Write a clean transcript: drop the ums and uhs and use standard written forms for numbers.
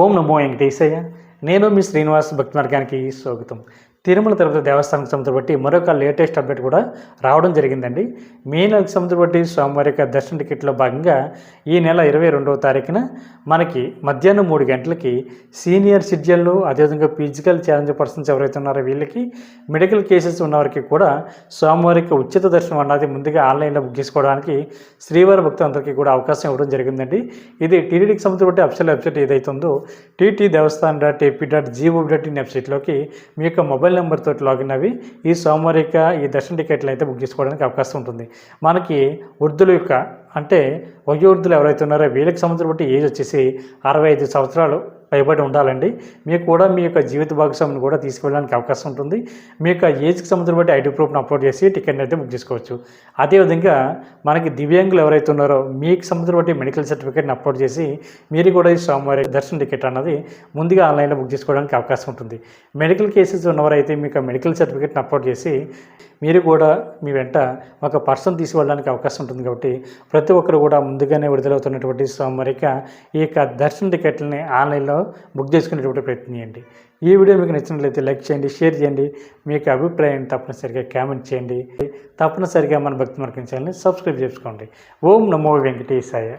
ఓం నమో వెంకటేశయ్య. నేను మీ శ్రీనివాస్ భక్తి మార్గానికి స్వాగతం. తిరుమల తిరుపతి దేవస్థానం సంబంధించి బట్టి మరొక లేటెస్ట్ అప్డేట్ కూడా రావడం జరిగిందండి. మే నెలకు సంబంధించి బట్టి స్వామివారి యొక్క దర్శన టికెట్లో భాగంగా ఈ నెల 22వ తారీఖున మనకి మధ్యాహ్నం 3 గంటలకి సీనియర్ సిటిజన్లు, అదేవిధంగా ఫిజికల్ ఛాలెంజ్ పర్సన్స్ ఎవరైతే ఉన్నారో వీళ్ళకి, మెడికల్ కేసెస్ ఉన్నవారికి కూడా స్వామివారికి ఉచిత దర్శనం అన్నది ముందుగా ఆన్లైన్లో బుక్ చేసుకోవడానికి శ్రీవారి భక్తులందరికీ కూడా అవకాశం ఇవ్వడం జరిగిందండి. ఇది టీటీడీకి సంబంధించి బట్టి అఫీషియల్ వెబ్సైట్ ఏదైతే ఉందో ttdevaస్థానం.ap.gov.in వెబ్సైట్లోకి మీ యొక్క మొబైల్ నెంబర్ తోటి లాగిన్ అవి ఈ సోమవారి యొక్క ఈ దర్శన టికెట్లు అయితే బుక్ చేసుకోవడానికి అవకాశం ఉంటుంది. మనకి వృద్ధుల యొక్క అంటే వయోవృద్ధులు ఎవరైతే ఉన్నారో వీళ్ళకి సంబంధించిన బట్టి ఏజ్ వచ్చేసి 65 సంవత్సరాలు పైబడి ఉండాలండి. మీకు కూడా మీ యొక్క జీవిత భాగస్వామిని కూడా తీసుకెళ్ళడానికి అవకాశం ఉంటుంది. మీ యొక్క ఏజ్కి సంబంధించిన బట్టి ఐడి ప్రూఫ్ని అప్లోడ్ చేసి టికెట్ని అయితే బుక్ చేసుకోవచ్చు. అదేవిధంగా మనకి దివ్యాంగులు ఎవరైతే ఉన్నారో మీకు సంబంధించిన బట్టి మెడికల్ సర్టిఫికేట్ని అప్లోడ్ చేసి మీరు కూడా ఈ సోమవారి దర్శన టికెట్ అన్నది ముందుగా ఆన్లైన్లో బుక్ చేసుకోవడానికి అవకాశం ఉంటుంది. మెడికల్ కేసెస్ ఉన్నవారైతే మీకు మెడికల్ సర్టిఫికేట్ని అప్లోడ్ చేసి మీరు కూడా మీ వెంట ఒక పర్సన్ తీసుకెళ్ళడానికి అవకాశం ఉంటుంది. కాబట్టి ప్రతి ఒక్కరు కూడా ముందుగానే విడుదలవుతున్నటువంటి సోమవారిక ఈ యొక్క దర్శన టికెట్లని ఆన్లైన్లో బుక్ చేసుకునేటువంటి ప్రయత్నం చేయండి. ఈ వీడియో మీకు నచ్చినట్లయితే లైక్ చేయండి, షేర్ చేయండి. మీ యొక్క అభిప్రాయాన్ని తప్పనిసరిగా కామెంట్ చేయండి. తప్పనిసరిగా మన భక్తి మార్గం ఛానల్ని సబ్స్క్రైబ్ చేసుకోండి. ఓం నమో వెంకటేశాయ.